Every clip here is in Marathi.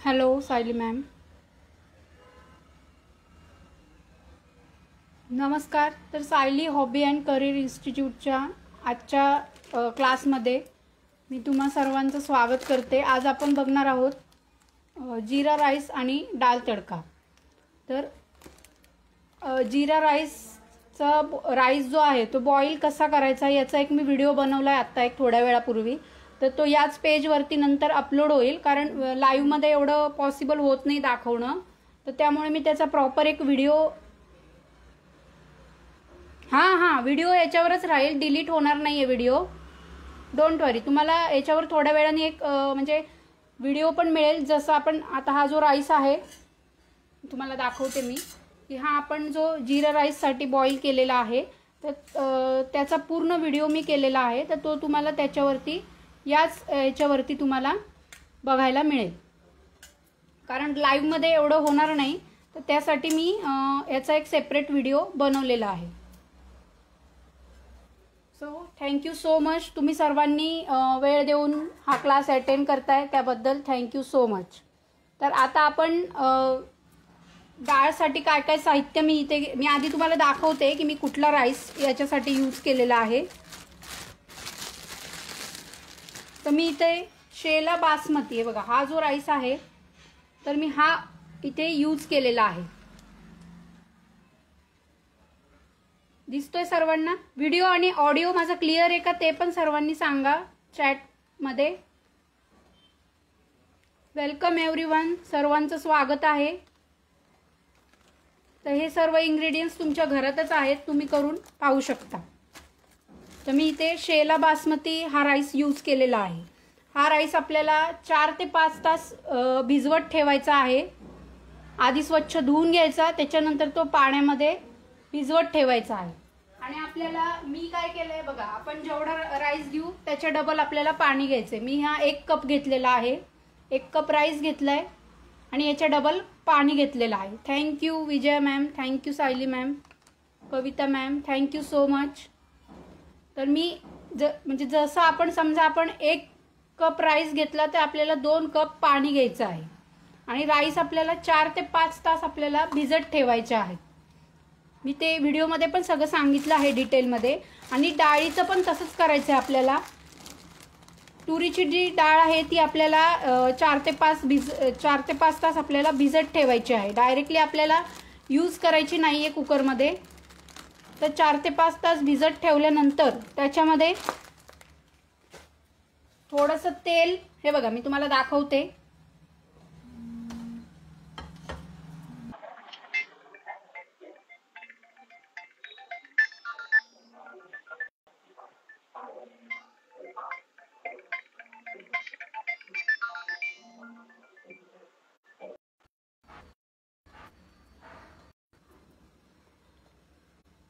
हॅलो सायली मॅम, नमस्कार. तर सायली हॉबी अँड करिअर इन्स्टिट्यूटच्या आजच्या क्लासमध्ये मी तुम्हा सर्वांचं स्वागत करते. आज आपण बघणार आहोत जीरा राईस आणि डाळ तडका. तर जीरा राईस जो आहे तो बॉईल कसा करायचा याचा एक मी व्हिडिओ बनवला आहे आत्ता एक थोड्या वेळापूर्वी. तर तो याच पेजवरती नंतर अपलोड होईल, कारण लाईव्हमध्ये एवढं पॉसिबल होत नाही दाखवणं. तर त्यामुळे मी त्याचा प्रॉपर एक व्हिडिओ व्हिडिओ याच्यावरच राहील, डिलीट होणार नाही आहे व्हिडिओ. डोंट वरी. तुम्हाला याच्यावर थोड्या वेळाने एक म्हणजे व्हिडिओ पण मिळेल. जसं आपण आता हा जो राईस आहे तुम्हाला दाखवते मी की हा आपण जो जीरा राईससाठी बॉईल केलेला आहे तर त्याचा पूर्ण व्हिडिओ मी केलेला आहे. तर तो तुम्हाला त्याच्यावरती याच्यावरती तुम्हाला बघायला मिळेल, कारण लाईव्हमध्ये एवढं होणार नाही. तर त्यासाठी मी याचा एक सेपरेट व्हिडिओ बनवलेला आहे. So thank you so much. तुम्ही सर्वांनी वेळ देऊन हा क्लास अटेंड करताय त्याबद्दल थँक्यू सो मच. तर आता आपण डाळसाठी काय काय साहित्य मी आधी तुम्हाला दाखवते की मी कुठला राईस याच्यासाठी यूज केलेला आहे. तर मी इथे शेला बासमती आहे बघा, हा जो राईस आहे तर मी हा इथे यूज केलेला आहे. दिसतोय सर्वांना? व्हिडिओ आणि ऑडिओ माझा क्लिअर आहे का ते पण सर्वांनी सांगा चॅटमध्ये. वेलकम एव्हरीवन, सर्वांचं स्वागत आहे. तर हे सर्व इंग्रेडियंट्स तुमच्या घरातच आहेत, तुम्ही करून पाहू शकता. तर मी इथे शेला बासमती हा राईस यूज केलेला आहे. हा राईस आपल्याला 4 ते 5 तास भिजवत ठेवायचा आहे. आधी स्वच्छ धुवून घ्यायचा, त्याच्यानंतर तो पाण्यामध्ये भिजवत ठेवायचा आहे. आणि आपल्याला मी काय केलंय बघा, आपण जेवढा राईस घेऊ त्याच्या डबल आपल्याला पाणी घ्यायचंय. मी हा 1 कप घेतलेला आहे, 1 कप राईस घेतलाय आणि याच्या डबल पाणी घेतलेलं आहे. थँक्यू विजय मॅम, थँक्यू सायली मॅम, कविता मॅम, थँक्यू सो मच. तर मी म्हणजे जसं आपण समजा आपण 1 कप राईस घेतला तर आपल्याला 2 कप पाणी घ्यायचं आहे. आणि राईस आपल्याला 4 ते 5 तास आपल्याला भिजत ठेवायचे आहेत. मी ते व्हिडिओमध्ये पण सगळं सांगितलं आहे डिटेलमध्ये. आणि डाळीचं पण तसंच करायचं आहे आपल्याला. तुरीची जी डाळ आहे ती आपल्याला 4 ते 5 तास आपल्याला भिजत ठेवायची आहे. डायरेक्टली आपल्याला यूज करायची नाही आहे कुकरमध्ये. तर 4 ते 5 तास भिजत ठेवल्यानंतर त्याच्यामध्ये थोडंसं तेल, हे बघा मी तुम्हाला दाखवते.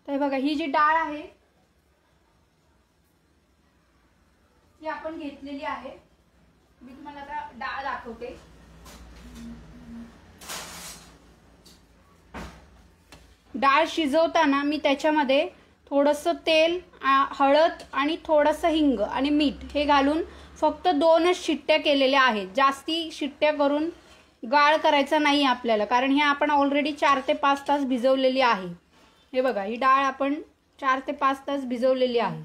तर बघा ही जी डाळ आहे ती आपण घेतलेली आहे. मी तुम्हाला आता डाळ दाखवते. डाळ शिजवताना मी त्याच्यामध्ये थोडंसं तेल, हळद आणि थोडंसं हिंग आणि मीठ हे घालून फक्त 2च शिट्ट्या केलेल्या आहेत. जास्ती शिट्ट्या करून गाळ करायचा नाही आपल्याला, कारण हे आपण ऑलरेडी 4 ते 5 तास भिजवलेली आहे. हे बघा ही डाळ आपण 4 ते 5 तास भिजवलेली आहे.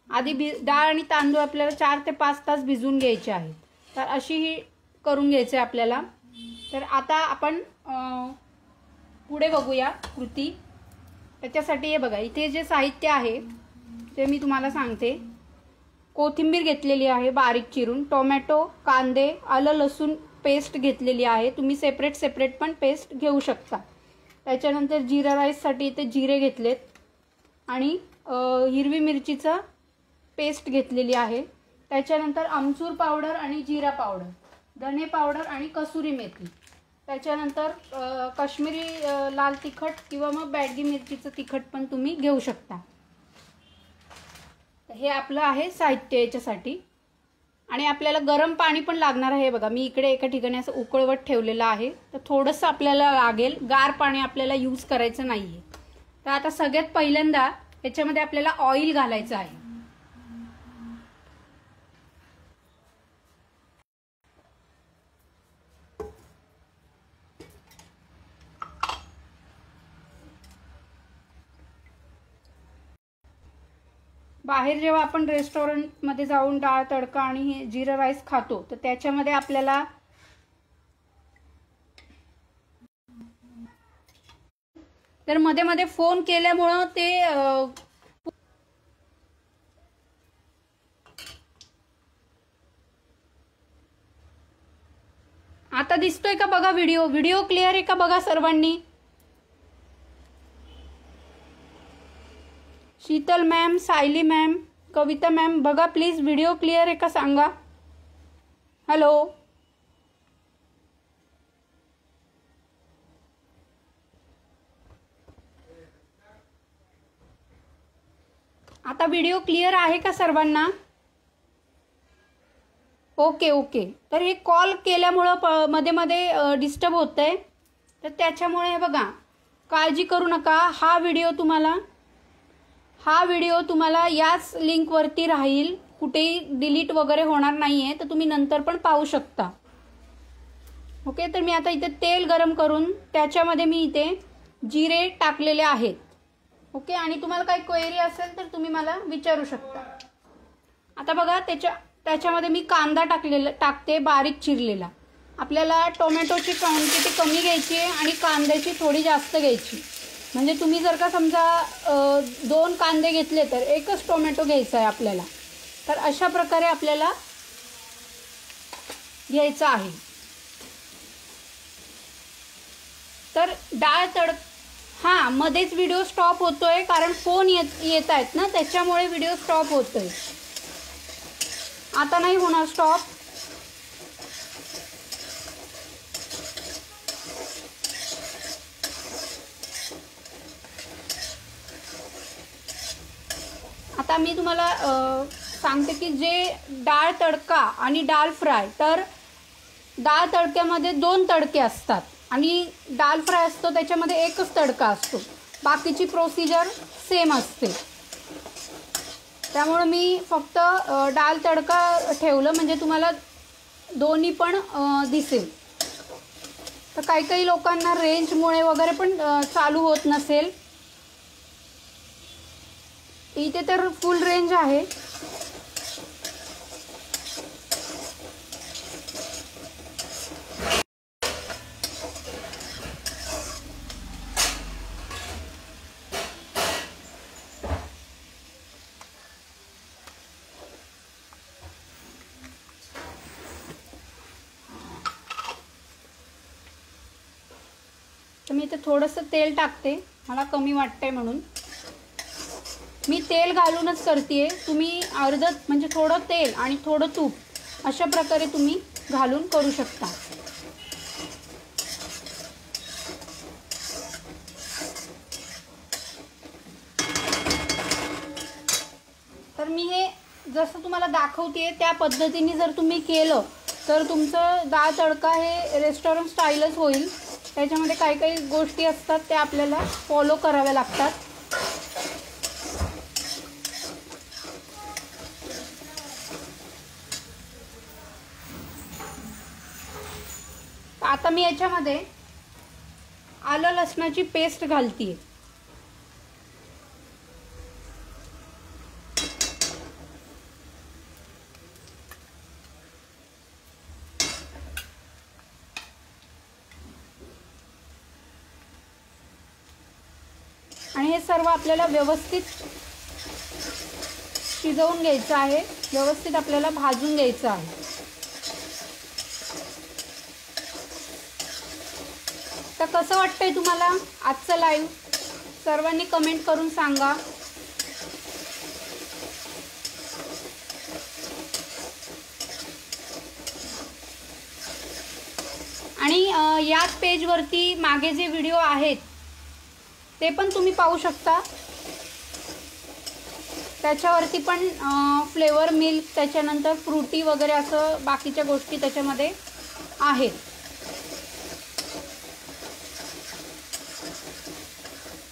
आधी डाळ आणि तांदूळ आपल्याला 4 ते 5 तास भिजवून घ्यायचे आहेत. तर अशी ही करून घ्यायचे आपल्याला. तर आता आपण पुढे बघूया कृती. त्याच्यासाठी हे बघा इथे जे साहित्य आहे ते मी तुम्हाला सांगते. कोथिंबीर घेतलेली आहे बारीक चिरून, टोमॅटो, कांदे, आलं लसूण पेस्ट घेतलेली आहे. तुम्ही सेपरेट पण पेस्ट घेऊ शकता. त्याच्यानंतर जीरा राईससाठी इथे जिरे घेतलेत आणि हिरवी मिरचीचं पेस्ट घेतलेली आहे. त्याच्यानंतर आमचूर पावडर आणि जिरा पावडर, धने पावडर आणि कसुरी मेथी. त्याच्यानंतर काश्मीरी लाल तिखट किंवा मग बॅडगी मिरचीचं तिखट पण तुम्ही घेऊ शकता. हे आपलं आहे साहित्य याच्यासाठी. आणि आपल्याला गरम पाणी पण लागणार आहे. बघा मी इकडे एका ठिकाणी असं उकळवत ठेवलेलं आहे. तर थोडंसं आपल्याला लागेल, गार पाणी आपल्याला यूज करायचं नाही आहे. तर आता सगळ्यात पहिल्यांदा याच्यामध्ये आपल्याला ऑइल घालायचं आहे. बाहेर जेव्हा आपण रेस्टॉरंटमध्ये जाऊन डाळ तडका आणि हे जिरा राईस खातो तर त्याच्यामध्ये आपल्याला तर मध्ये मध्ये फोन केल्यामुळं ते आता दिसतोय का बघा व्हिडिओ क्लिअर आहे का बघा सर्वांनी. शीतल मॅम, सायली मॅम, कविता मॅम बघा प्लीज व्हिडिओ क्लिअर आहे का सांगा. हॅलो. आता व्हिडिओ क्लिअर आहे का सर्वांना. Okay okay. तर हे कॉल केल्यामुळं मध्ये मध्ये डिस्टर्ब होतंय तर त्याच्यामुळे हे बघा काळजी करू नका. हा व्हिडिओ तुम्हाला याच लिंकवरती राहील, कुठेही डिलीट वगैरे होणार नाही आहे, तर तुम्ही नंतर पण पाहू शकता. ओके. तर मी आता इथे तेल गरम करून त्याच्यामध्ये मी इथे जिरे टाकलेले आहेत. ओके. आणि तुम्हाला काही क्वेरी असेल तर तुम्ही मला विचारू शकता. आता बघा त्याच्यामध्ये मी कांदा टाकते बारीक चिरलेला. आपल्याला टोमॅटोची क्वांटिटी कमी घ्यायची आहे आणि कांद्याची थोडी जास्त घ्यायची. म्हणजे तुम्ही जर का समजा 2 कांदे घेतले तर 1च टोमॅटो घ्यायचा आहे आपल्याला. तर अशा प्रकारे आपल्याला घ्यायचं आहे. तर डाळ हां मध्येच व्हिडिओ स्टॉप होतोय कारण फोन येत आहेत ना, त्याच्यामुळे व्हिडिओ स्टॉप होतोय. आता नाही होणार स्टॉप. आता मी तुम्हाला सांगते की जे डाळ तडका आणि डाळ फ्राय, तर डाळ तडक्यामध्ये 2 तडके असतात आणि डाळ फ्राय असतो त्याच्यामध्ये 1च तडका असतो. बाकीची प्रोसिजर सेम असते. त्यामुळे मी फक्त डाळ तडका ठेवलं म्हणजे तुम्हाला दोन्ही पण दिसेल. तर काही लोकांना रेंजमुळे वगैरे पण चालू होत नसेल. इथे तर फुल रेंज आहे. तर मी इथे थोडंसं तेल टाकते, मला कमी वाटतंय म्हणून. मी तेल घालूनच करते. तुम्ही अर्धं म्हणजे थोडं तेल आणि थोडं तूप अशा प्रकारे तुम्ही घालून करू शकता. तर मी हे जसं तुम्हाला दाखवते त्या पद्धतीने जर तुम्ही केलं तर तुमचं डाळ तडका हे रेस्टॉरंट स्टाईलच होईल. त्याच्यामध्ये काही गोष्टी असतात त्या आपल्याला फॉलो कराव्या लागतात. आता मी याच्यामध्ये आलं लसणाची पेस्ट घालते. आणि हे सर्व आपल्याला व्यवस्थित शिजवून घ्यायचं आहे, व्यवस्थित आपल्याला भाजून घ्यायचं आहे. तर कसं वाटतंय तुम्हाला आजचं लाईव्ह, सर्वांनी कमेंट करून सांगा. आणि याच पेजवरती मागे जे व्हिडिओ आहेत ते पण तुम्ही पाहू शकता. त्याच्यावरती पण फ्लेवर मिल्क, त्याच्यानंतर फ्रुटी वगैरे असं बाकीच्या गोष्टी त्याच्यामध्ये आहेत.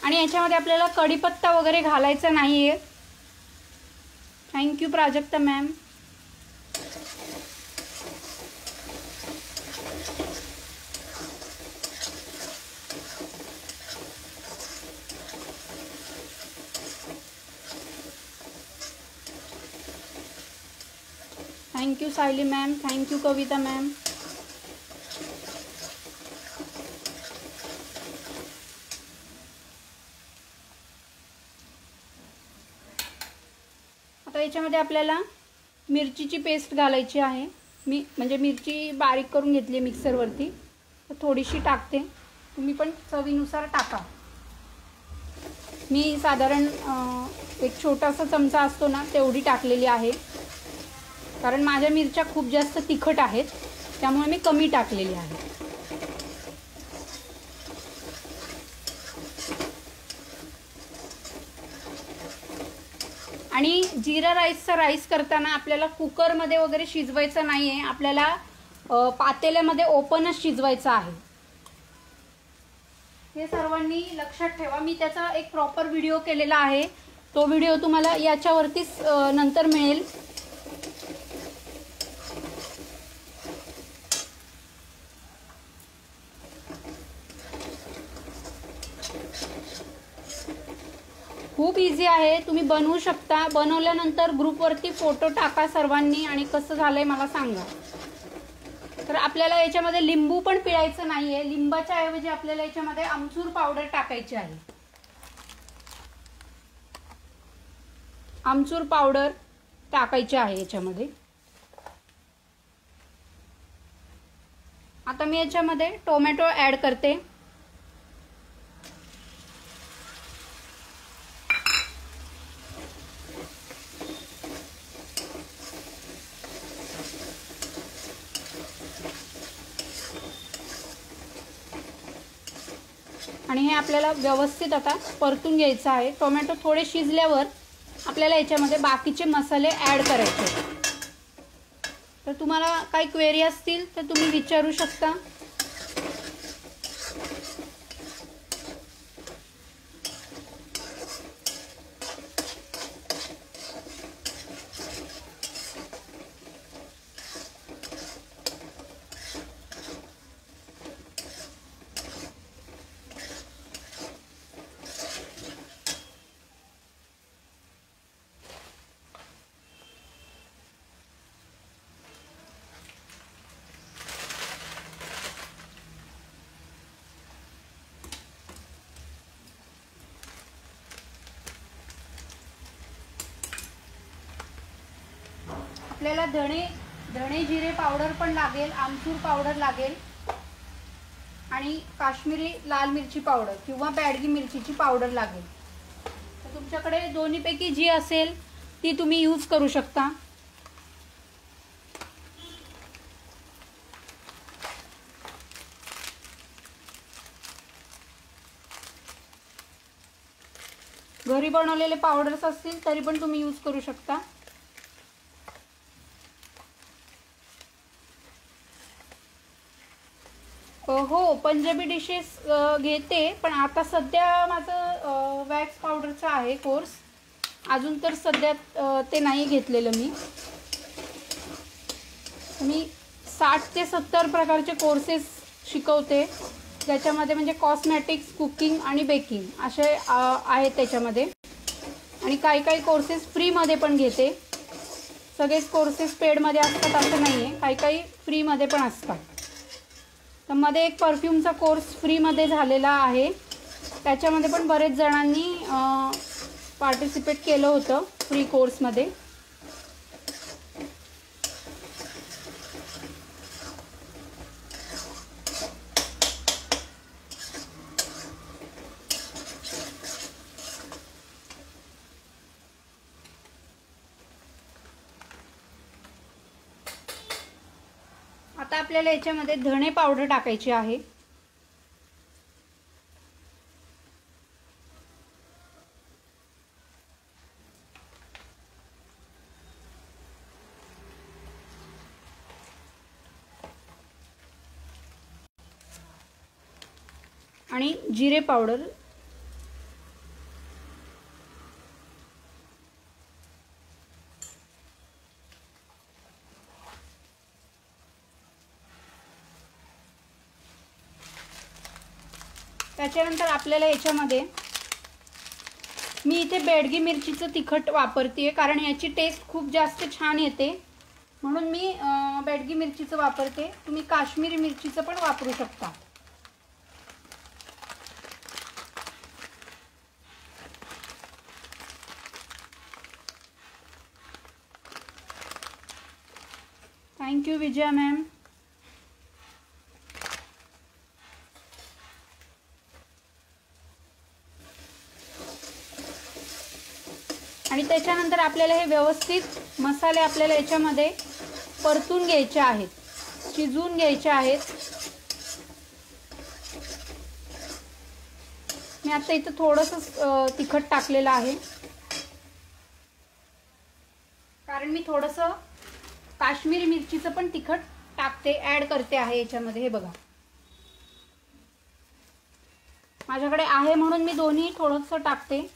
आणि याच्यामध्ये आपल्याला कढीपत्ता वगैरे घालायचा नाही आहे. Thank you Prajakta ma'am. Thank you Sayali ma'am, thank you Kavita ma'am. आता याच्यामध्ये आपल्याला मिरचीची पेस्ट घालायची आहे. मी म्हणजे मिरची बारीक करून घेतली मिक्सरवरती, तर थोडीशी टाकते. तुम्ही पण चवीनुसार टाका. मी साधारण एक छोटासा चमचा असतो ना तेवढी टाकलेली आहे, कारण माझ्या मिरच्या खूप जास्त तिखट आहेत, त्यामुळे मी कमी टाकलेली आहे. आणि जिरा राईसचा राईस करताना आपल्याला कुकरमध्ये वगैरे शिजवायचं नाही आहे, आपल्याला पातेल्यामध्ये ओपनच शिजवायचं आहे. हे सर्वांनी लक्षात ठेवा. मी त्याचा एक प्रॉपर व्हिडिओ केलेला आहे, तो व्हिडिओ तुम्हाला याच्यावरतीच नंतर मिळेल. खूप इझी आहे, तुम्ही बनवू शकता. बनवल्यानंतर ग्रुपवरती फोटो टाका सर्वांनी आणि कसं झालंय मला सांगा. तर आपल्याला याच्यामध्ये लिंबू पण पिळायचं नाहीये, लिंबाच्या ऐवजी आपल्याला याच्यामध्ये आमचूर पावडर टाकायची आहे. आमचूर पावडर टाकायची आहे याच्यामध्ये. आता मी याच्यामध्ये टोमॅटो ऍड करते. आणि हे आपल्याला व्यवस्थित आता परतून घ्यायचं आहे. टोमॅटो थोडे शिजल्यावर आपल्याला याच्यामध्ये बाकीचे मसाले ऍड करायचे. तर तुम्हाला काही क्वेरी असतील तर तुम्ही विचारू शकता. आपल्याला धणे जिरे पावडर पण लागेल, आमचूर पावडर लागेल आणि काश्मीरी लाल मिरची पावडर किंवा बॅडगी मिरचीची पावडर लागेल. तर तुमच्याकडे दोन्हीपैकी जी असेल ती तुम्ही यूज करू शकता. घरी बनवलेले पावडर्स असतील तरी पण तुम्ही यूज करू शकता. हो, पंजाबी डिशेस घेते, पण आता सध्या माझं वॅक्स पावडरचा आहे कोर्स. अजून तर सध्या ते नाही घेतलेलं मी 60 ते 70 प्रकारचे कोर्सेस शिकवते, ज्याच्यामध्ये म्हणजे कॉस्मॅटिक्स, कुकिंग आणि बेकिंग असे आहेत त्याच्यामध्ये. आणि काही कोर्सेस फ्रीमध्ये पण घेते. सगळेच कोर्सेस पेडमध्ये असतात असं नाही आहे, काही फ्रीमध्ये पण असतात. तर मध्ये एक परफ्यूमचा कोर्स फ्रीमध्ये झालेला आहे, त्याच्यामध्ये पण बरेच जणांनी पार्टिसिपेट केलं होतं फ्री कोर्समध्ये. आता आपल्याला याच्यामध्ये धणे पावडर टाकायची आहे. आणि जिरे पावडर. त्याच्यानंतर आपल्याला याच्यामध्ये मी इथे बेडगी मिरचीचं तिखट वापरते, कारण याची टेस्ट खूप जास्त छान येते. म्हणून मी बेडगी मिरचीचं वापरते. तुम्ही काश्मीरी मिरचीचं पण वापरू शकता. Thank you Vijaya ma'am. आणि त्याच्यानंतर आपल्याला हे व्यवस्थित मसाले आपल्याला याच्यामध्ये परतून घ्यायचे आहेत, शिजवून घ्यायचे आहेत. मी आता इथं थोडंसं तिखट टाकलेलं आहे, कारण मी थोडंसं काश्मीरी मिरचीचं पण तिखट टाकते, ऍड करते आहे याच्यामध्ये. हे बघा, माझ्याकडे आहे म्हणून मी दोन्ही थोडंसं टाकते.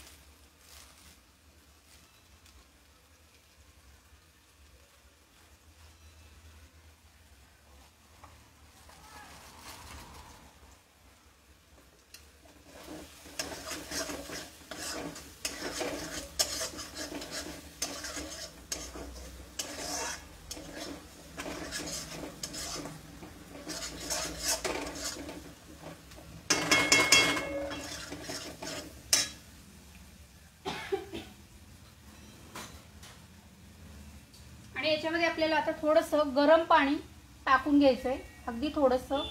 आणि याच्यामध्ये आपल्याला आता थोडंसं गरम पाणी टाकून घ्यायचंय, अगदी थोडंसं,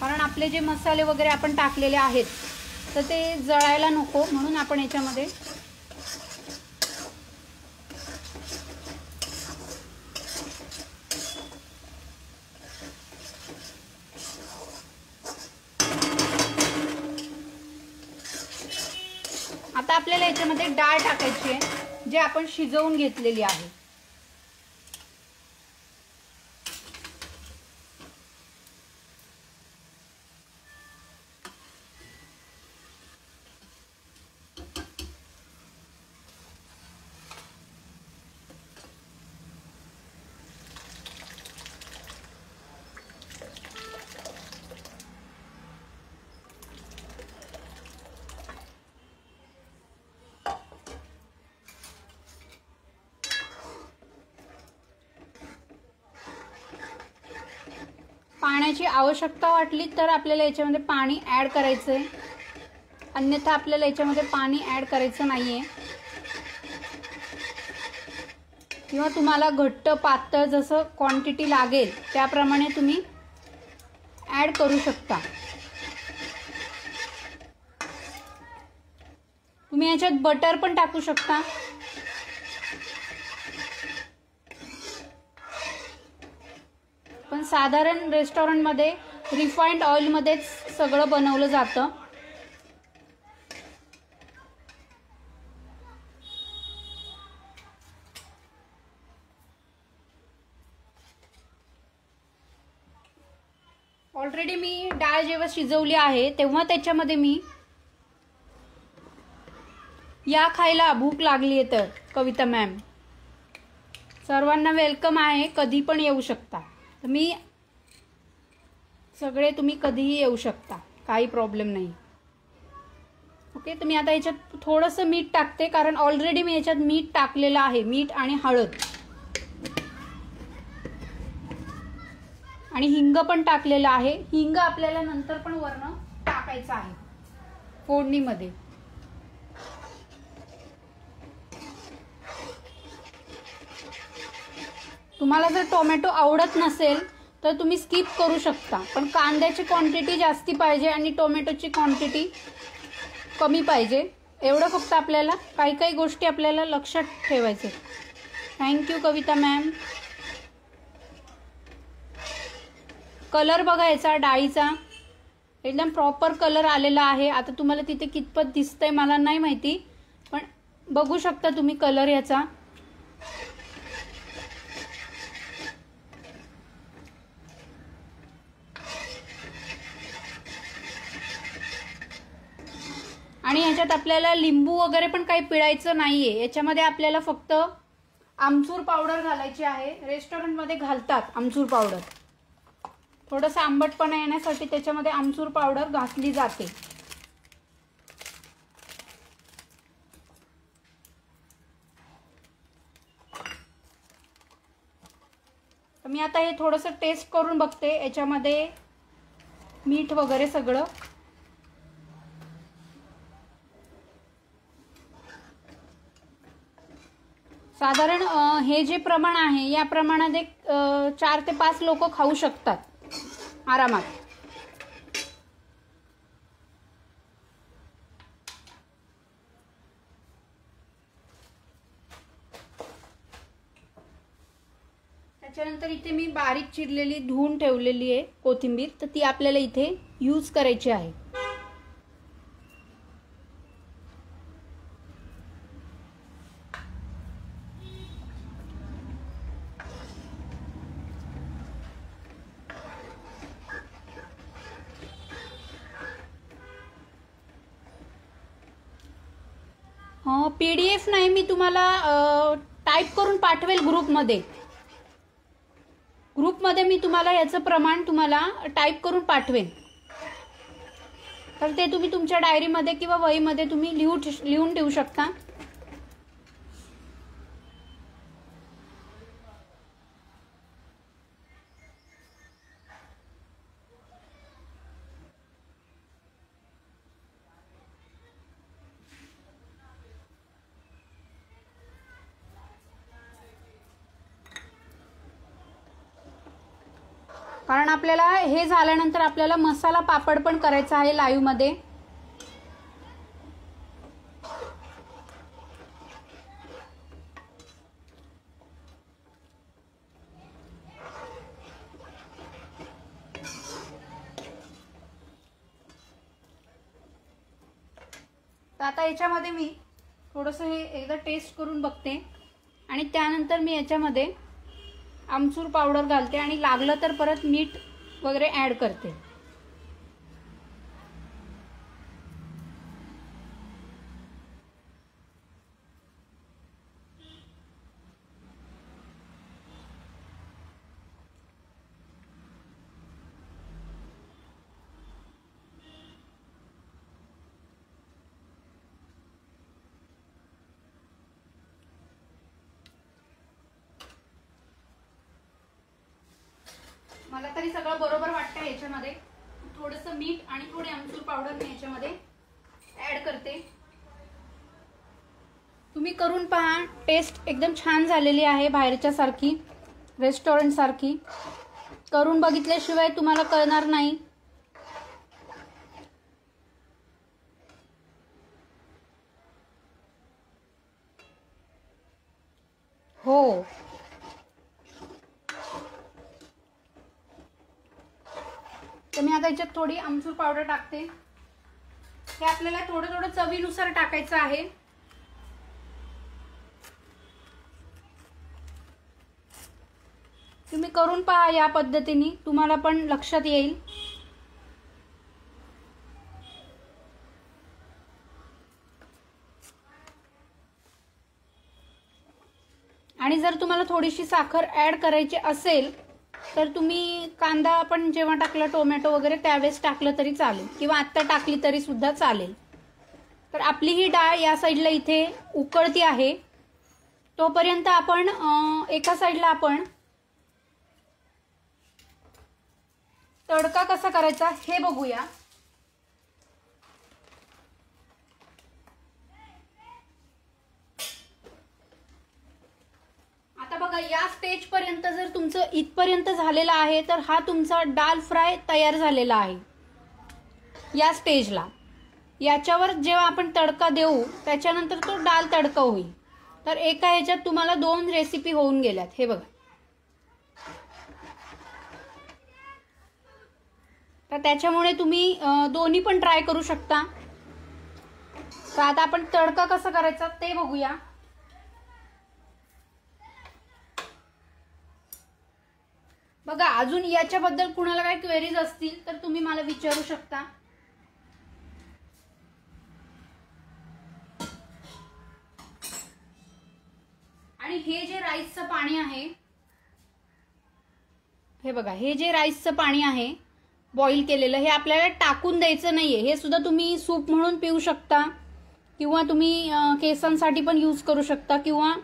कारण आपले जे मसाले वगैरे आपण टाकलेले आहेत तर ते जळायला नको, म्हणून आपण याच्यामध्ये आता आपल्याला याच्यामध्ये डाळ टाकायची आहे, जे आपण शिजवून घेतलेली आहे. पाण्याची आवश्यकता वाटली तर आपल्याला याच्यामध्ये पाणी ॲड करायचं आहे, अन्यथा आपल्याला याच्यामध्ये पाणी ॲड करायचं नाही आहे. किंवा तुम्हाला घट्ट पातळ जसं क्वांटिटी लागेल त्याप्रमाणे तुम्ही ॲड करू शकता. तुम्ही याच्यात बटर पण टाकू शकता. पण साधारण रेस्टॉरंटमध्ये रिफाइंड ऑइलमध्येच सगळं बनवलं जातं. ऑलरेडी मी डाळ जेव्हा शिजवली आहे तेव्हा त्याच्यामध्ये मी या खायला भूक लागली आहे तर कविता मॅम सर्वांना वेलकम आहे, कधी पण येऊ शकता. मी सगळे तुम्ही कधीही येऊ शकता, काही प्रॉब्लेम नाही. ओके, तर मी आता याच्यात थोडंसं मीठ टाकते, कारण ऑलरेडी मी याच्यात मीठ टाकलेलं आहे, मीठ आणि हळद आणि हिंग पण टाकलेलं आहे. हिंग आपल्याला नंतर पण वरण टाकायचं आहे फोडणीमध्ये. तुम्हाला जर टोमॅटो आवडत नसेल तर तुम्ही स्किप करू शकता, पण कांद्याची क्वांटिटी जास्ती पाहिजे आणि टोमॅटोची क्वांटिटी कमी पाहिजे, एवढं फक्त आपल्याला काही काही गोष्टी आपल्याला लक्षात ठेवायचे. Thank you Kavita ma'am. कलर बघायचा डाळीचा एकदम प्रॉपर कलर आलेला आहे. आता तुम्हाला तिथे कितपत दिसतंय मला नाही माहिती, पण बघू शकता तुम्ही कलर याचा. आणि ह्याच्यात आपल्याला लिंबू वगैरे पण काही पिळायचं नाहीये. याच्यामध्ये आपल्याला फक्त आमचूर पावडर घालायची आहे. रेस्टॉरंटमध्ये घालतात आमचूर पावडर, थोडंसं आंबटपणा येण्यासाठी त्याच्यामध्ये आमचूर पावडर घातली जाते. तर मी आता हे थोडंसं टेस्ट करून बघते याच्यामध्ये मीठ वगैरे सगळं. साधारण हे जे प्रमाण आहे या प्रमाणात एक 4 ते 5 लोक खाऊ शकतात आरामात. त्याच्यानंतर इथे मी बारीक चिरलेली धुवून ठेवलेली आहे कोथिंबीर, तर ती आपल्याला इथे यूज करायची आहे. PDF नाही, मी तुम्हाला टाईप करून पाठवेल ग्रुपमध्ये मी तुम्हाला याचं प्रमाण तुम्हाला टाईप करून पाठवेन. तर ते तुम्ही तुमच्या डायरीमध्ये किंवा वहीमध्ये तुम्ही लिहून ठेवू शकता. कारण आपल्याला हे झाल्यानंतर आपल्याला मसाला पापड पण करायचा आहे लाईव्ह मध्ये. तर आता याच्यामध्ये मी थोडंसं हे एकदा टेस्ट करून बघते आणि त्यानंतर मी याच्यामध्ये आमचूर पावडर घालते आणि लागलं तर परत मीठ वगैरे ॲड करते. मला तरी सगळं बरोबर वाटतं. याच्यामध्ये थोडंसं मीठ आणि थोडी आमचूर पावडर मी याच्यामध्ये ॲड करते. तुम्ही करून पहा, टेस्ट एकदम छान झालेली आहे, बाहेरच्या सारखी, रेस्टॉरंट सारखी. करून बघितल्याशिवाय तुम्हाला कळणार नाही. हो, तर मी आता याच्यात थोडी आमचूर पावडर टाकते. हे आपल्याला थोडं थोडं चवीनुसार टाकायचं आहे. तुम्ही करून पहा या पद्धतीने, तुम्हाला पण लक्षात येईल. आणि जर तुम्हाला थोडीशी साखर ॲड करायची असेल तर तुम्ही कांदा आपण जेव्हा टाकला, टोमॅटो वगैरे त्यावेळेस टाकलं तरी चालेल किंवा आत्ता टाकली तरी सुद्धा चालेल. तर आपली ही डाळ या साईडला इथे उकळती आहे. तोपर्यंत आपण एका साईडला आपण तडका कसा करायचा हे बघूया. आता बघा, या स्टेज पर्यंत जर तुमचं इथपर्यंत झालेलं आहे तर हा तुमचा दाल फ्राय तयार झालेला आहे. या स्टेजला याच्यावर जेव्हा आपण तडका देऊ त्याच्यानंतर तो दाल तडका होईल. तर एका ह्याच्यात तुम्हाला 2 रेसिपी होऊन गेल्यात. हे बघा, तर त्याच्यामुळे तुम्ही दोन्ही पण ट्राय करू शकता. तर आता आपण तडका कसा करायचा ते बघूया. बघा, अजून याच्याबद्दल कुणाला काही क्वेरीज असतील तर तुम्ही मला विचारू शकता. आणि हे जे राईसचं पाणी आहे, हे बघा, हे जे राईसचं पाणी आहे बॉईल केलेलं, हे आपल्याला टाकून द्यायचं नाहीये. हे सुद्धा तुम्ही सूप म्हणून पिऊ शकता किंवा तुम्ही केसांसाठी पण यूज करू शकता किंवा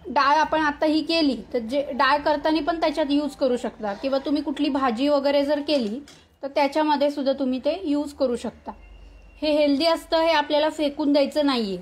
डाळ आपण आता ही केली तर जे डाळ करताना पण त्याच्यात यूज करू शकता, किंवा तुम्ही कुठली भाजी वगैरे जर केली तर त्याच्यामध्ये सुद्धा तुम्ही ते यूज करू शकता. हे हेल्दी असतं, हे आपल्याला फेकून द्यायचं नाहीये.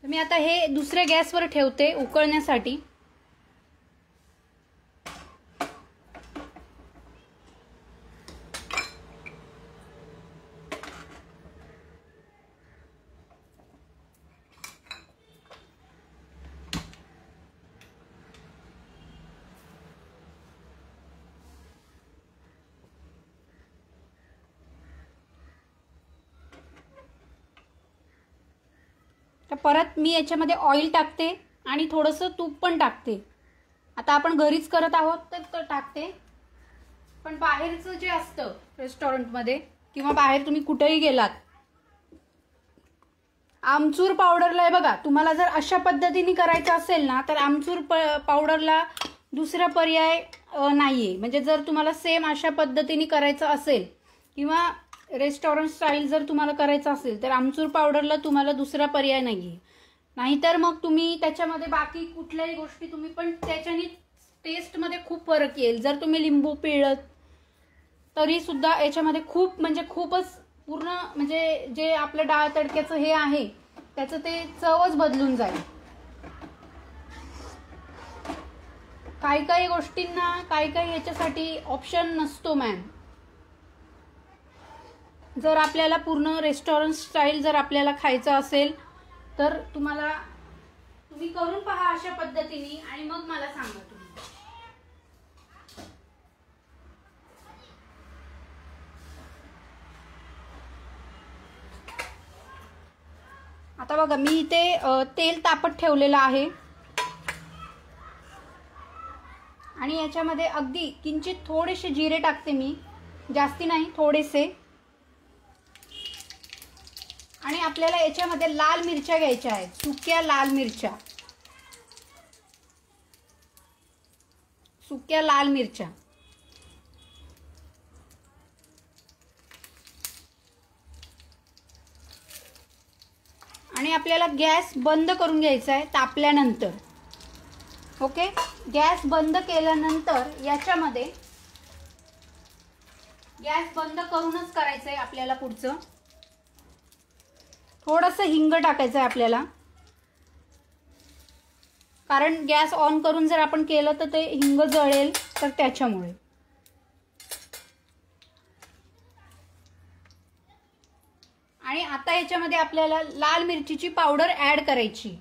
मी आता हे दुसऱ्या गॅसवर ठेवते उकळण्यासाठी. तर परत मी याच्यामध्ये ऑइल टाकते आणि थोडंसं तूप पण टाकते. आता आपण घरीच करत आहोत तर टाकते, पण बाहेरचं जे असतं रेस्टॉरंटमध्ये किंवा बाहेर तुम्ही कुठेही गेलात, आमचूर पावडरला आहे बघा, तुम्हाला जर अशा पद्धतीने करायचं असेल ना तर आमचूर पावडरला दुसरा पर्याय नाहीये. म्हणजे जर तुम्हाला सेम अशा पद्धतीने करायचं असेल किंवा रेस्टॉरंट स्टाईल जर तुम्हाला करायचं असेल तर आमचूर पावडरला तुम्हाला दुसरा पर्याय नाहीये. नाहीतर मग तुम्ही त्याच्यामध्ये बाकी कुठल्याही गोष्टी तुम्ही पण त्याच्याने टेस्टमध्ये खूप फरक येईल. जर तुम्ही लिंबू पिळत तरी सुद्धा याच्यामध्ये खूप म्हणजे खूपच पूर्ण म्हणजे जे आपलं डाळ तडक्याचं हे आहे त्याचं ते चवच बदलून जाईल. काही काही गोष्टींना काही काही याच्यासाठी ऑप्शन नसतो मॅम. जर आपल्याला पूर्ण रेस्टॉरंट स्टाईल जर आपल्याला खायचं असेल तर तुम्ही करून पहा अशा पद्धतीने आणि मग मला सांगा तुम्ही. आता बघा मी इथे तेल तापत ठेवलेलं आहे आणि याच्यामध्ये अगदी किंचित थोडेसे जिरे टाकते मी, जास्ती नाही, थोडेसे. आणि आपल्याला याच्यामध्ये लाल मिरच्या घ्यायच्या आहेत, सुक्या लाल मिरच्या, सुक्या लाल मिरच्या. आणि आपल्याला गॅस बंद करून घ्यायचा आहे तापल्यानंतर. ओके, गॅस बंद केल्यानंतर याच्यामध्ये गॅस बंद करूनच करायचं आहे आपल्याला. पुढचं थोडंसं हिंग टाकायचं आहे आपल्याला, कारण गॅस ऑन करून जर आपण केलं तर ते हिंग जळेल, तर त्याच्यामुळे. आणि आता याच्यामध्ये आपल्याला लाल मिरचीची पावडर ऍड करायची.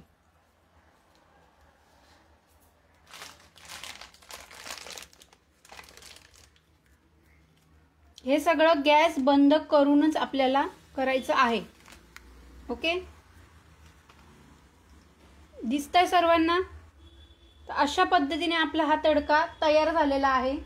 हे सगळं गॅस बंद करूनच आपल्याला करायचं आहे. ओके, दिसतंय सर्वांना? तर अशा पद्धतीने आपला हा तडका तयार झालेला आहे.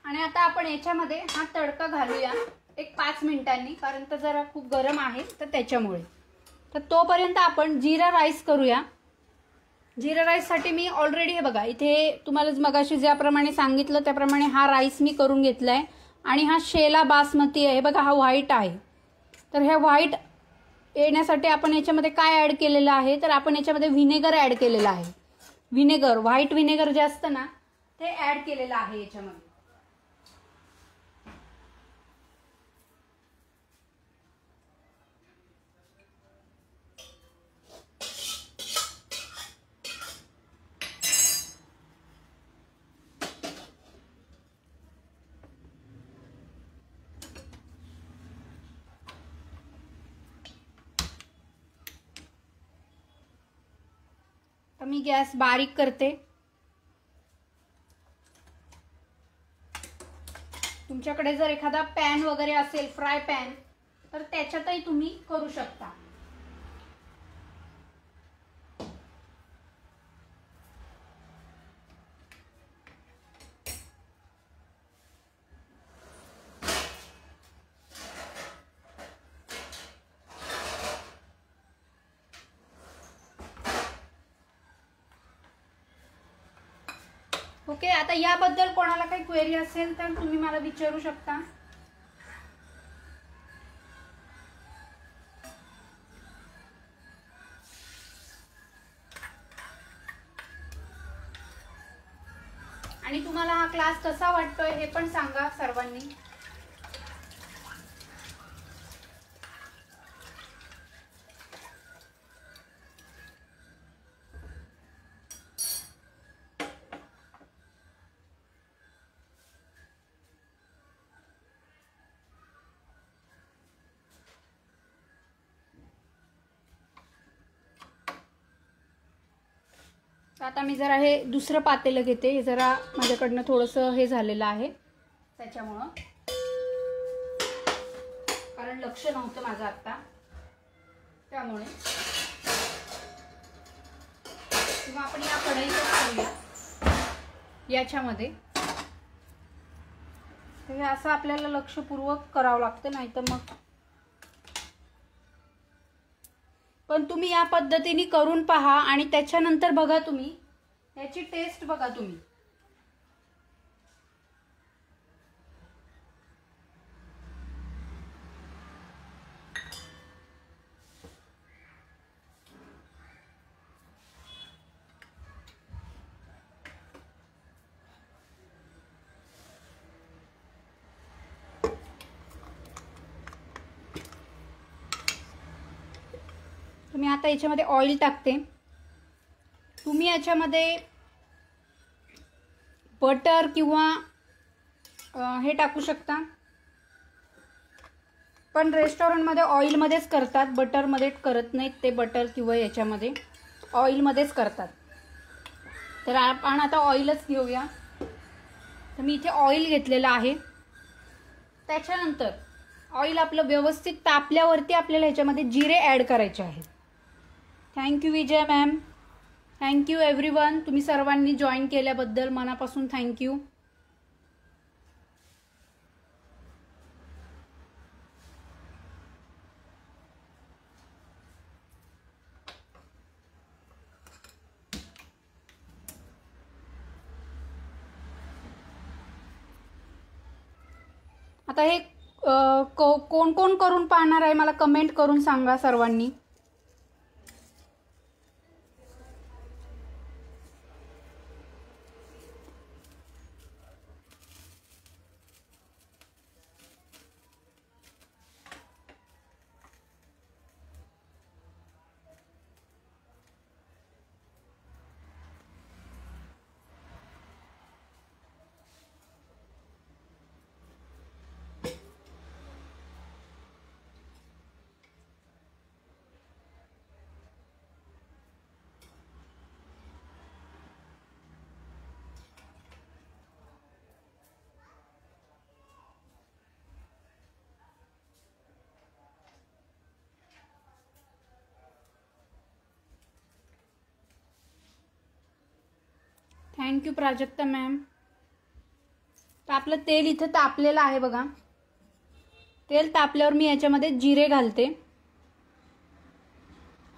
आणि आता आपण याच्यामध्ये हा तडका घालूया एक 5 मिनिटांनी, कारण तर जरा खूप गरम आहे तर त्याच्यामुळे. तर तोपर्यंत आपण जीरा राईस करूया. जीरा राईस साठी मी ऑलरेडी हे बघा इथे तुम्हाला मगाशी ज्याप्रमाणे सांगितलं त्याप्रमाणे हा राईस मी करून घेतलाय. आणि हा शेला बासमती आहे बघा, हा व्हाईट आहे. तर हे व्हाईट येण्यासाठी आपण याच्यामध्ये काय ऍड केलेलं आहे, तर आपण याच्यामध्ये व्हिनेगर ऍड केलेलं आहे. व्हिनेगर, व्हाईट व्हिनेगर जे असतं ना ते ऍड केलेलं आहे याच्यामध्ये. तर मी गॅस बारीक करते. तुमच्याकडे जर एखादा पॅन वगैरे असेल, फ्राय पॅन, तर त्याच्यातही तुम्ही करू शकता. ओके, आता याबद्दल कोणाला काही क्वेरी असेल तर तुम्ही मला विचारू शकता. आणि तुम्हाला हा क्लास कसा वाटतोय हे पण सांगा सर्वांनी. आता मी जरा हे दुसरं पातेलं घेते. हे जरा माझ्याकडनं थोडंसं हे झालेलं आहे त्याच्यामुळं, कारण लक्ष नव्हतं माझं आत्ता, त्यामुळे. किंवा आपण या कढईतच करूया याच्यामध्ये. हे असं आपल्याला लक्षपूर्वक करावं लागतं, नाही तर मग. पण तुम्ही या पद्धतीने करून पहा आणि त्याच्यानंतर बघा तुम्ही याची टेस्ट बघा तुम्ही. मी आता याच्यामध्ये ऑइल टाकते. तुम्ही याच्यामध्ये बटर किंवा हे टाकू शकता, पण रेस्टॉरंटमध्ये ऑइलमध्येच करतात, बटरमध्ये करत नाहीत ते. बटर किंवा याच्यामध्ये ऑइलमध्येच करतात. तर आपण आता ऑइलच घेऊया. तर मी इथे ऑइल घेतलेलं आहे. त्याच्यानंतर ऑइल आपलं व्यवस्थित तापल्यावरती आपल्याला ह्याच्यामध्ये जिरे ॲड करायचे आहेत. थँक्यू विजय मॅम, थँक्यू एव्हरीवन. तुम्ही सर्वांनी जॉईन केल्याबद्दल मनापासून थँक्यू. आता हे कोण कोण करून पाहणार आहे मला कमेंट करून सांगा सर्वांनी. Thank you Prajakta ma'am. तर आपलं तेल इथे तापलेलं आहे बघा. तेल तापल्यावर मी याच्यामध्ये जिरे घालते.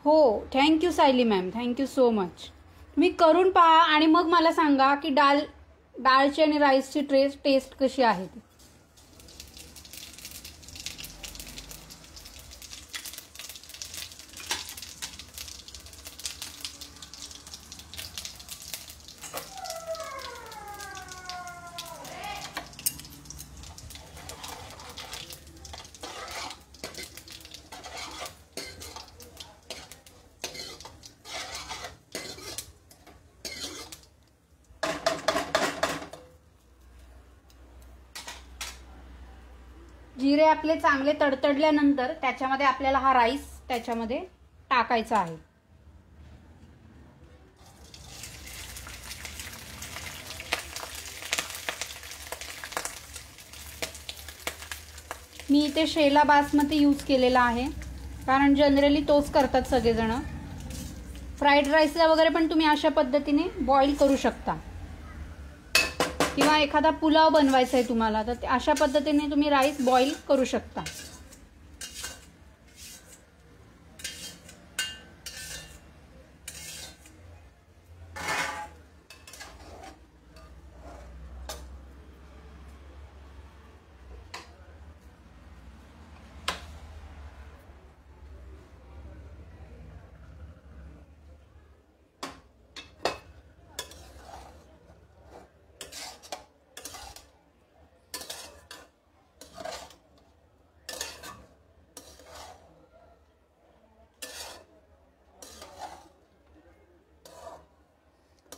हो, thank you Sayali ma'am, thank you so much. तुम्ही करून पहा आणि मग मला सांगा की डाळची आणि राईसची टेस्ट कशी आहे ती. जिरे आपले चांगले तडतडल्यानंतर त्याच्यामध्ये आपल्याला हा राईस त्याच्यामध्ये टाकायचा आहे. मी इथे शेला बासमती यूज केलेला आहे, कारण जनरली तोच करतात सगळेजण. फ्राईड राईसला वगैरे पण तुम्ही अशा पद्धतीने बॉईल करू शकता, किंवा एखादा पुलाव बनवायचा आहे तुम्हाला तर अशा पद्धतीने तुम्ही राईस बॉईल करू शकता.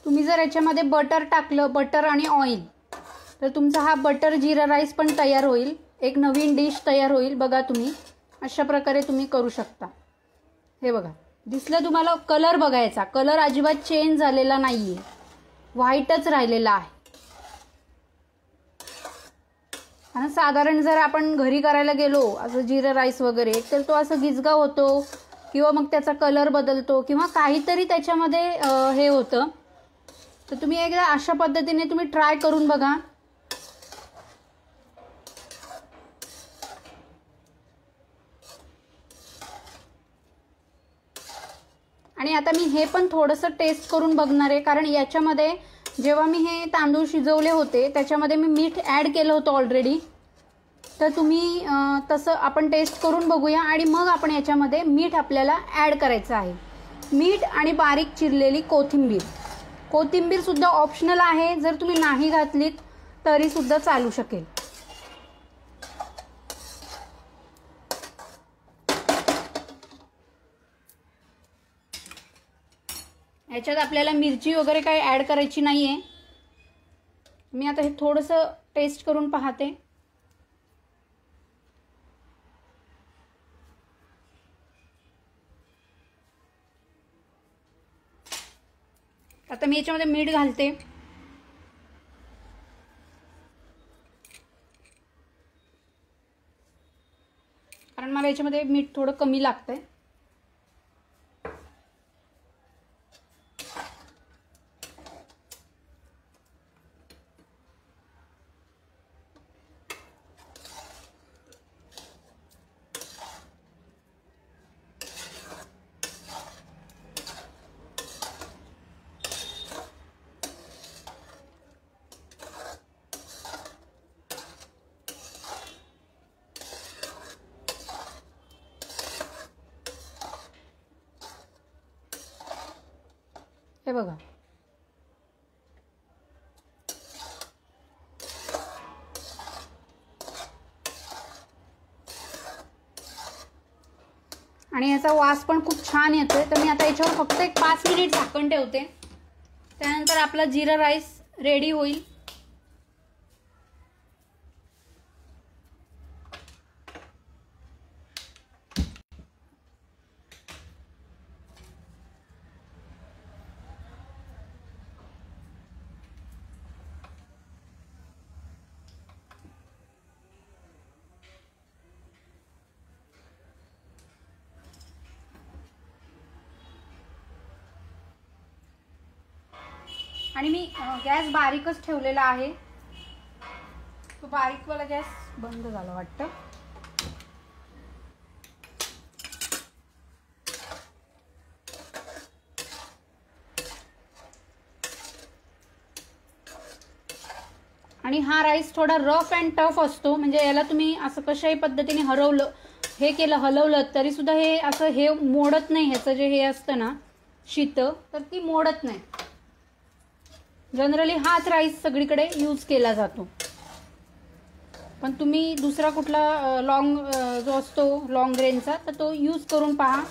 तुम्ही जर याच्यामध्ये बटर टाकलं, बटर आणि ऑइल, तर तुमचा हा बटर जिरा राईस पण तयार होईल. एक नवीन डिश तयार होईल. बघा तुम्ही अशा प्रकारे तुम्ही करू शकता. हे बघा, दिसलं तुम्हाला? कलर बघायचा, कलर अजिबात चेंज झालेला नाहीये, व्हाईटच राहिलेला आहे. आणि साधारण जर आपण घरी करायला गेलो असं जिरा राईस वगैरे, तर तो असं गिजगा होतो, किंवा मग त्याचा कलर बदलतो, किंवा काहीतरी त्याच्यामध्ये हे होतं. तर तुम्ही एकदा अशा पद्धतीने तुम्ही ट्राय करून बघा. आणि आता मी हे पण थोडंसं टेस्ट करून बघणार आहे, कारण याच्यामध्ये जेव्हा मी हे तांदूळ शिजवले होते त्याच्यामध्ये मी मीठ ॲड केलं होतं ऑलरेडी. तर तुम्ही तसं आपण टेस्ट करून बघूया, आणि मग आपण याच्यामध्ये मीठ आपल्याला ॲड करायचं आहे. मीठ आणि बारीक चिरलेली कोथिंबीर. कोथिंबीर सुद्धा ऑप्शनल आहे, जर तुम्ही नाही घातलीत तरी सुद्धा चालू शकेल. याच्यात आपल्याला मिरची वगैरे काही ॲड करायची नाहीये. मी आता हे थोडंसं टेस्ट करून पाहते. आता मी याच्यामध्ये मीठ घालते. कारण मला याच्यामध्ये मीठ थोडं कमी लागतंय. हे बघा, आणि याचा वास पण खूप छान येतोय. तर मी आता याच्यावर फक्त एक 5 मिनिट झाकण ठेवते. त्यानंतर आपला जिरा राईस रेडी होईल. आणि मी गॅस बारीकच ठेवलेला आहे. तो बारीकवाला गॅस बंद झाला वाटतं. आणि हा राईस थोडा रफ अँड टफ असतो, म्हणजे याला तुम्ही असं कशाही पद्धतीने हलवलं तरी सुद्धा हे असं हे मोडत नाही. ह्याचं जे हे असतं ना शीत, तर ती मोडत नाही. जनरली हाच राईस सगळीकडे यूज केला जातो. पण तुम्ही दुसरा कुठला जो असतो लॉंग ग्रेनचा, तर तो यूज करून पहा.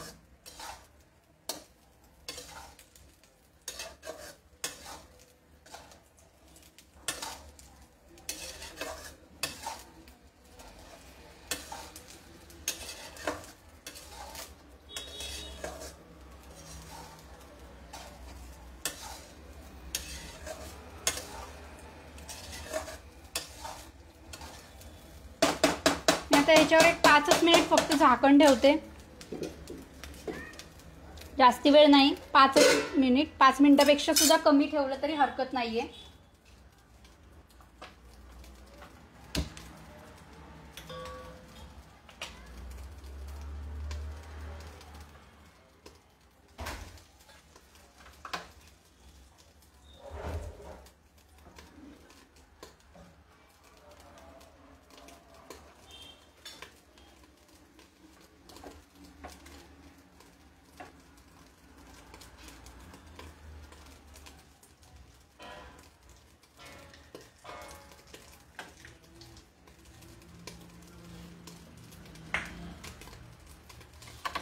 आता याच्यावर एक 5 मिनिट फक्त झाकण ठेवते, जास्ती वेळ नाही, 5 मिनिट, 5 मिनिटापेक्षा सुद्धा कमी ठेवलं तरी हरकत नाहीये.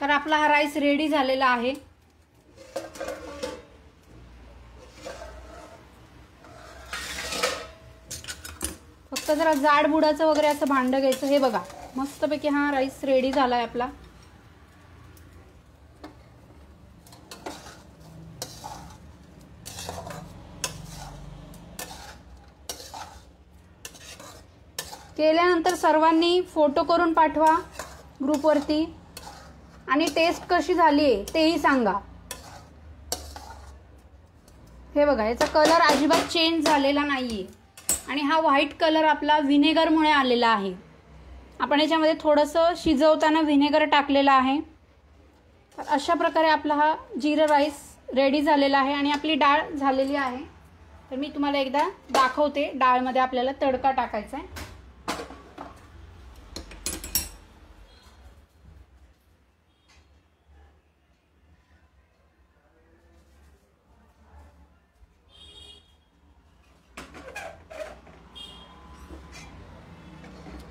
तर आपला हा राईस रेडी झालेला आहे. फक्त जरा जाड बुडाचं वगैरे असं भांडं घ्यायचं. हे बघा मस्तपैकी हा राईस रेडी झालाय आपला. केल्यानंतर सर्वांनी फोटो करून पाठवा ग्रुपवरती आणि टेस्ट कशी झाली आहे तेही सांगा. हे बघा याचा कलर अजिबात चेंज झालेला नाहीये आणि हा व्हाईट कलर आपला व्हिनेगरमुळे आलेला आहे. आपण याच्यामध्ये थोडंसं शिजवताना व्हिनेगर टाकलेलं आहे. तर अशा प्रकारे आपला हा जिरा राईस रेडी झालेला आहे आणि आपली डाळ झालेली आहे. तर मी तुम्हाला एकदा दाखवते डाळमध्ये आपल्याला तडका टाकायचा आहे.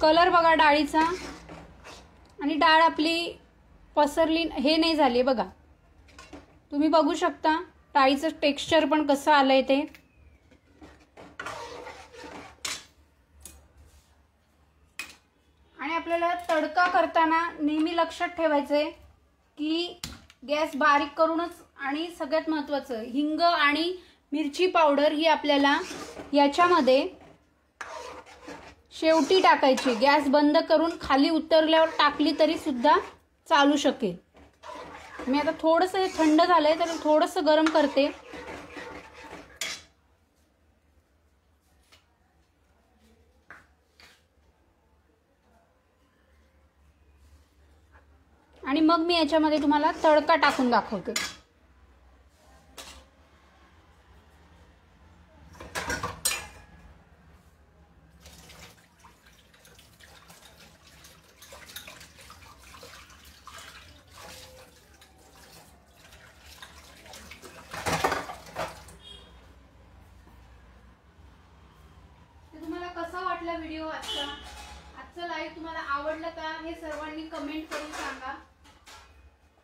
कलर बघा डाळीचा आणि डाळ आपली पसरली हे नाही झाली बघा. तुम्ही बघू शकता डाळीचं टेक्स्चर पण कसं आलंय ते. आणि आपल्याला तडका करताना नेहमी लक्षात ठेवायचंय की गॅस बारीक करूनच, आणि सगळ्यात महत्त्वाचं हिंग आणि मिरची पावडर ही आपल्याला याच्यामध्ये शेवटी टाकायची. गॅस बंद करून खाली उतरल्यावर टाकली तरी सुद्धा चालू शकेल. मी आता थोडंसं हे थंड झालंय तर थोडंसं गरम करते. आणि मग मी याच्यामध्ये तुम्हाला तडका टाकून दाखवते. कसा वाटला व्हिडिओ आजचा लाईव्ह तुम्हाला आवडलं का हे सर्वांनी कमेंट करून सांगा.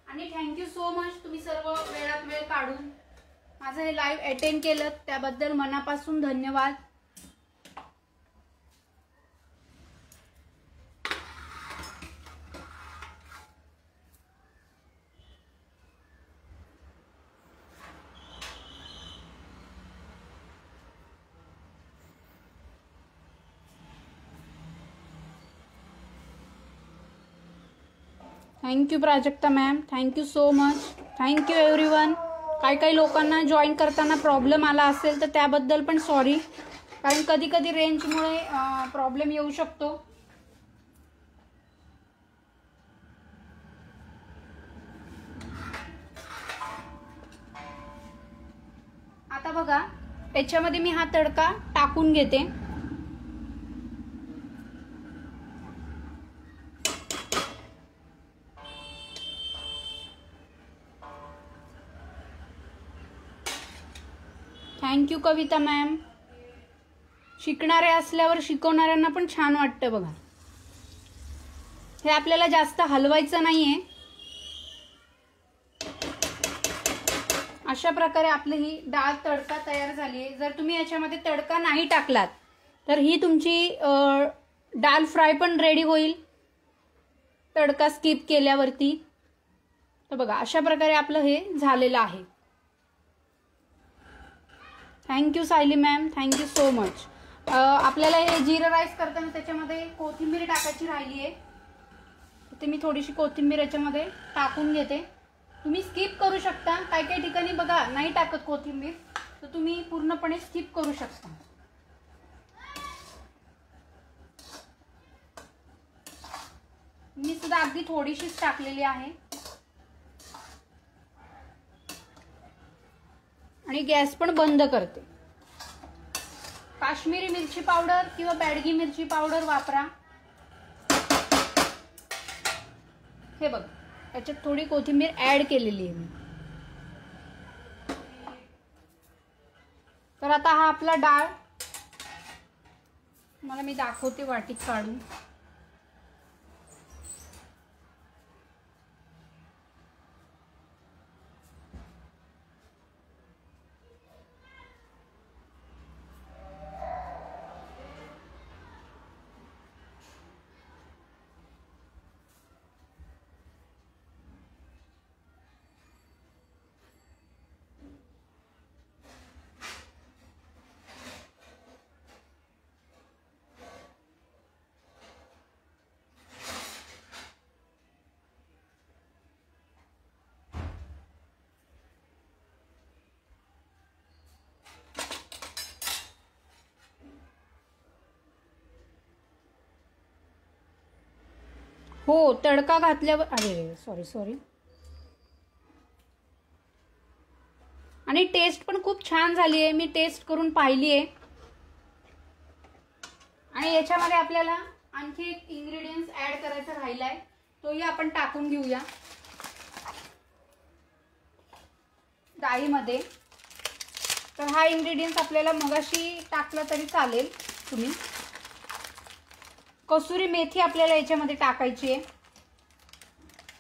आणि थँक्यू सो मच तुम्ही सर्व वेळात वेळ काढून माझं हे लाईव्ह अटेंड केलं त्याबद्दल मनापासून धन्यवाद. Thank you Prajakta ma'am, thank you so much. Thank you everyone. काही लोकांना जॉईन करताना प्रॉब्लेम आला असेल तर त्याबद्दल पण सॉरी, कारण कधी कधी रेंजमुळे प्रॉब्लेम येऊ शकतो. आता बघा याच्यामध्ये मी हा तडका टाकून घेते. Thank you Kavita ma'am. शिकणारे असल्यावर शिकवणाऱ्यांना पण छान वाटतं बघा. हे आपल्याला जास्त हलवायचं नाहीये. अशा प्रकारे आपली ही डाळ तडका तयार झाली आहे. जर तुम्ही याच्यामध्ये तडका नाही टाकलात तर ही तुमची डाळ फ्राय पण रेडी होईल तडका स्किप केल्यावरती. तर बघा अशा प्रकारे आपलं हे झालेलं आहे. Thank you Sayali ma'am, thank you so much. आपल्याला हे जिरा राईस करताना त्याच्यामध्ये कोथिंबीर टाकायची राहिली आहे. ते मी थोडीशी कोथिंबीर याच्यामध्ये टाकून घेते. तुम्ही स्किप करू शकता. काही काही ठिकाणी बघा नाही टाकत कोथिंबीर, तर तुम्ही पूर्णपणे स्किप करू शकता. मी सुद्धा अगदी थोडीशीच टाकलेली आहे. आणि गॅस पण बंद करते. काश्मीरी मिरची पावडर किंवा बॅडगी मिरची पावडर वापरा. हे बघ, याच्यात थोडी कोथिंबीर ऍड केलेली आहे मी. तर आता हा आपला डाळ मला मी दाखवते वाटीत काढून. हो, तडका घातल्यावर अरे सॉरी. आणि टेस्ट पण खूप छान झाली आहे. मी टेस्ट करून पाहिली आहे. आणि याच्यामध्ये आपल्याला आणखी एक इंग्रेडियंट्स ऍड करायचा राहिलाय, तोही आपण टाकून घेऊया डाळीमध्ये. तर हा इंग्रेडियंट्स आपल्याला मगाशी टाकला तरी चालेल. तुम्ही कसुरी मेथी आपल्याला याच्यामध्ये टाकायची आहे.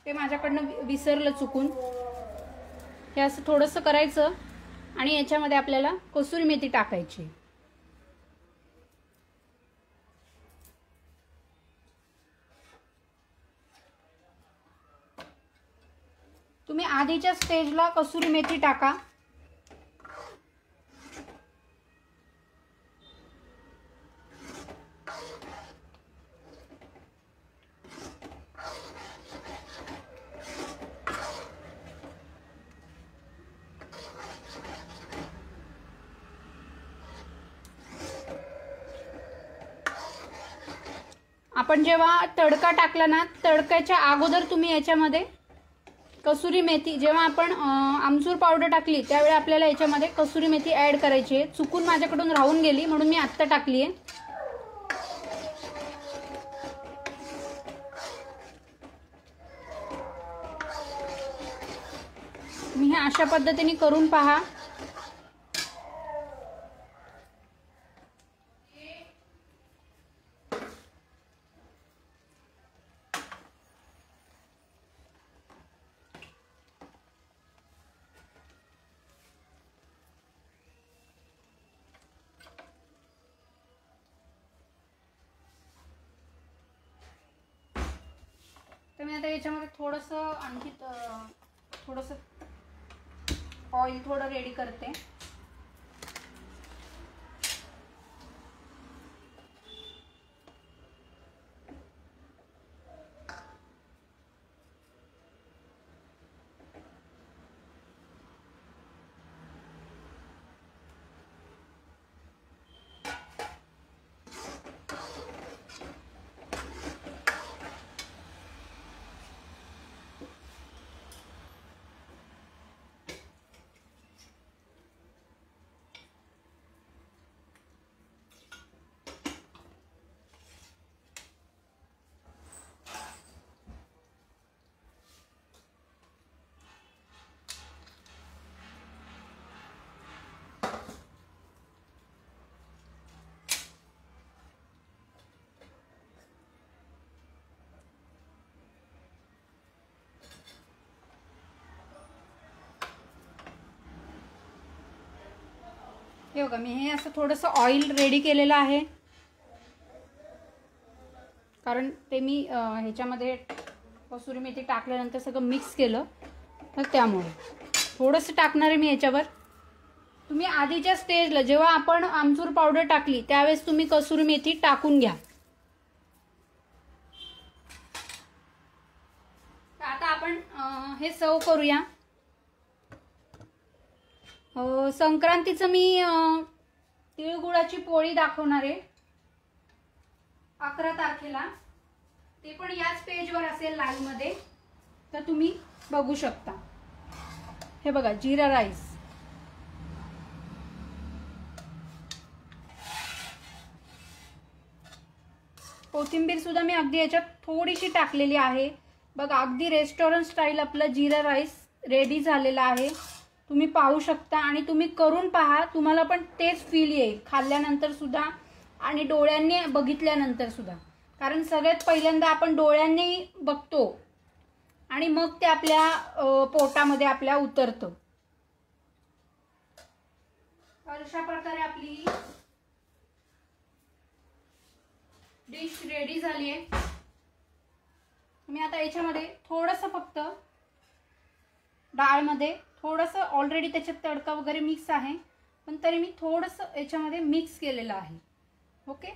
ते माझ्याकडनं विसरलं चुकून. हे असं थोडंसं करायचं आणि याच्यामध्ये आपल्याला कसुरी मेथी टाकायची. तुम्ही आधीच्या स्टेजला कसुरी मेथी टाका. आपण जेव्हा तडका टाकला ना, तडक्याच्या अगोदर तुम्ही याच्यामध्ये कसुरी मेथी, जेव्हा आपण आमचूर पावडर टाकली त्यावेळी आपल्याला याच्यामध्ये कसुरी मेथी ऍड करायची आहे. चुकून माझ्याकडून राहून गेली म्हणून मी आत्ता टाकली आहे. मी हे अशा पद्धतीने करून पहा. तर मी आता याच्यामध्ये थोडंसं आणखी थोडंसं ऑइल थोडं रेडी करते. हे बघा, मी हे असं थोडंसं ऑइल रेडी केलेलं आहे, कारण ते मी ह्याच्यामध्ये कसुरी मेथी टाकल्यानंतर सगळं मिक्स केलं, तर त्यामुळे थोडंसं टाकणार आहे मी याच्यावर. तुम्ही आधीच्या स्टेजला जेव्हा आपण आमचूर पावडर टाकली त्यावेळेस तुम्ही कसुरी मेथी टाकून घ्या. हे सर्व करूया. संक्रांतीचं मी तिळगुळाची पोळी दाखवणार आहे 11 तारखेला. ते पण याच पेजवर असेल लाईव्ह मध्ये, तर तुम्ही बघू शकता. हे बघा, जिरा राईस. कोथिंबीर सुद्धा मी अगदी याच्यात थोडीशी टाकलेली आहे. बघा, अगदी रेस्टॉरंट स्टाईल आपला जिरा राईस रेडी झालेला आहे. तुम्ही पाहू शकता आणि तुम्ही करून पहा, तुम्हाला पण तेच फील येईल खाल्ल्यानंतर सुद्धा आणि डोळ्यांनी बघितल्यानंतर सुद्धा. कारण सगळ्यात पहिल्यांदा आपण डोळ्यांनी बघतो आणि मग ते आपल्या पोटामध्ये आपल्या उतरतं. तर अशा प्रकारे आपली डिश रेडी झाली आहे. मी आता याच्यामध्ये थोडंसं फक्त डाळमध्ये थोडंसं, ऑलरेडी त्याच्यात तडका वगैरे मिक्स आहे, पण तरी मी थोडंसं याच्यामध्ये मिक्स केलेलं आहे. ओके,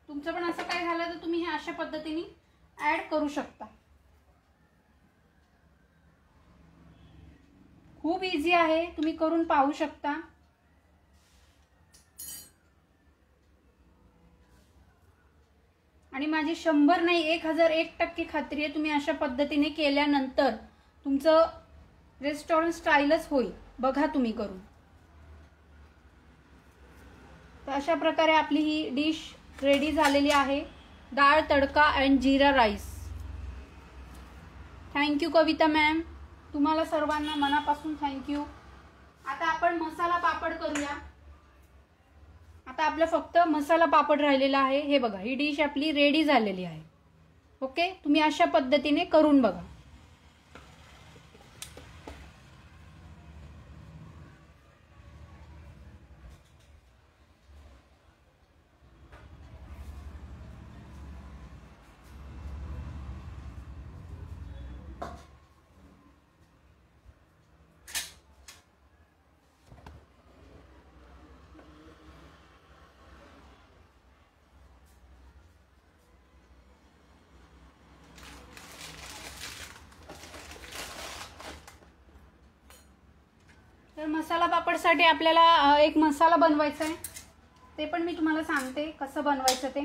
तुमचं पण असं काय झालं तर तुम्ही हे अशा पद्धतीने ऍड करू शकता. खूप इझी आहे, तुम्ही करून पाहू शकता. आणि माझी 100 नाही 1001% खात्री आहे, तुम्ही अशा पद्धतीने केल्यानंतर तुमचं रेस्टॉरंट स्टाईलच होईल. बघा तुम्ही करून. तर अशा प्रकारे आपली ही डिश रेडी झालेली आहे, डाळ तडका and jeera rice. Thank you Kavita ma'am, तुम्हाला सर्वांना मनापासून थँक्यू. आता आपण मसाला पापड करूया. आता आपलं फक्त मसाला पापड राहिलेला आहे. हे बघा, ही डिश आपली रेडी झालेली आहे. ओके, तुम्ही अशा पद्धतीने करून बघा. तर मसाला पापडसाठी आपल्याला एक मसाला बनवायचा आहे, ते पण मी तुम्हाला सांगते कसं बनवायचं ते.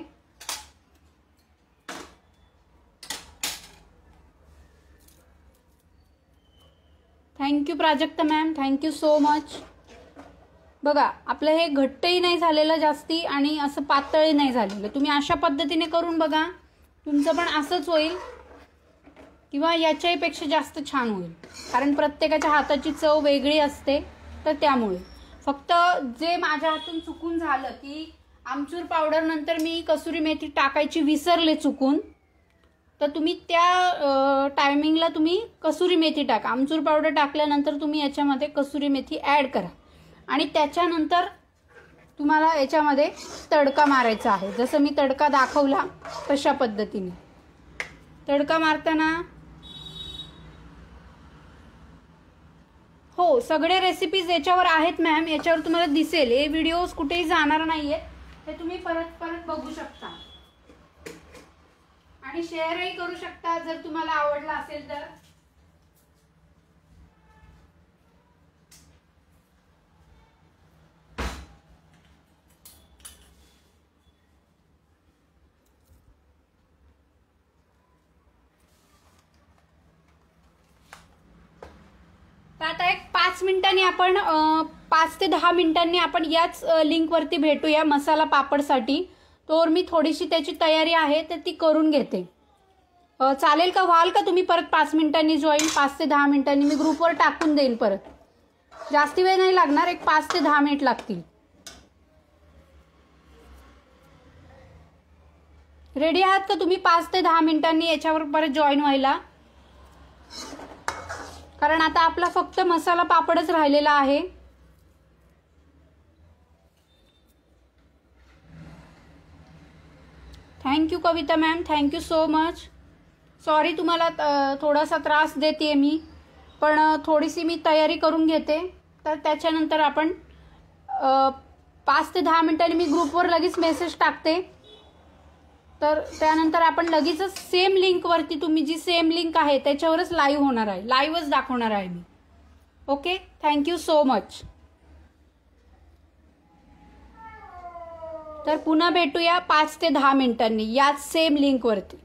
Thank you Prajakta ma'am, thank you so much. बघा, आपलं हे घट्टही नाही झालेलं जास्ती आणि असं पातळही नाही झालेलं. तुम्ही अशा पद्धतीने करून बघा, तुमचं पण असंच होईल किंवा याच्याही पेक्षा जास्त छान होईल. कारण प्रत्येकाच्या हाताची चव वेगळी असते. तर त्यामुळे फक्त जे माझ्या हातून चुकून झालं की आमचूर पावडर नंतर मी कसुरी मेथी टाकायची विसरले चुकून, तर तुम्ही त्या टायमिंगला तुम्ही कसुरी मेथी टाका. आमचूर पावडर टाकल्यानंतर तुम्ही याच्यामध्ये कसुरी मेथी ॲड करा आणि त्याच्यानंतर तुम्हाला याच्यामध्ये तडका मारायचा आहे. जसं मी तडका दाखवला तशा पद्धतीने तडका मारताना. हो, सगळे रेसिपीज याच्यावर आहेत मॅम, याच्यावर तुम्हाला दिसेल. हे व्हिडिओज कुठेही जाणार नाहीये, हे तुम्ही परत परत बघू शकता आणि शेअरही करू शकता जर तुम्हाला आवडला असेल तर. आता एक 5 मिनिटांनी आपण 5 ते 10 मिनिटांनी आपण याच लिंकवरती भेटूया मसाला पापडसाठी. तोवर मी थोडीशी त्याची तयारी आहे तर ती करून घेते. चालेल का? व्हाल का तुम्ही परत 5 मिनिटांनी जॉईन? 5 ते 10 मिनिटांनी मी ग्रुपवर टाकून देईन. परत जास्ती वेळ नाही लागणार, एक 5 ते 10 मिनिट लागतील. रेडी आहात का तुम्ही 5 ते 10 मिनिटांनी याच्यावर परत जॉईन व्हायला? कारण आता आपला फक्त मसाला पापडच राहिलेला आहे. Thank you Kavita ma'am, thank you so much. Sorry तुम्हाला थोडासा त्रास देते मी, पण थोडीशी मी तयारी करून घेते. तर त्याच्यानंतर आपण 5 ते 10 मिनिटांनी मी ग्रुपवर लगेच मेसेज टाकते. तर त्यानंतर आपण लगेचच सेम लिंकवरती, तुम्ही जी सेम लिंक आहे त्याच्यावरच लाईव्ह होणार आहे, लाईव्हच दाखवणार आहे मी. Okay, thank you so much. तर पुन्हा भेटूया 5 ते 10 मिनिटांनी याच सेम लिंकवरती.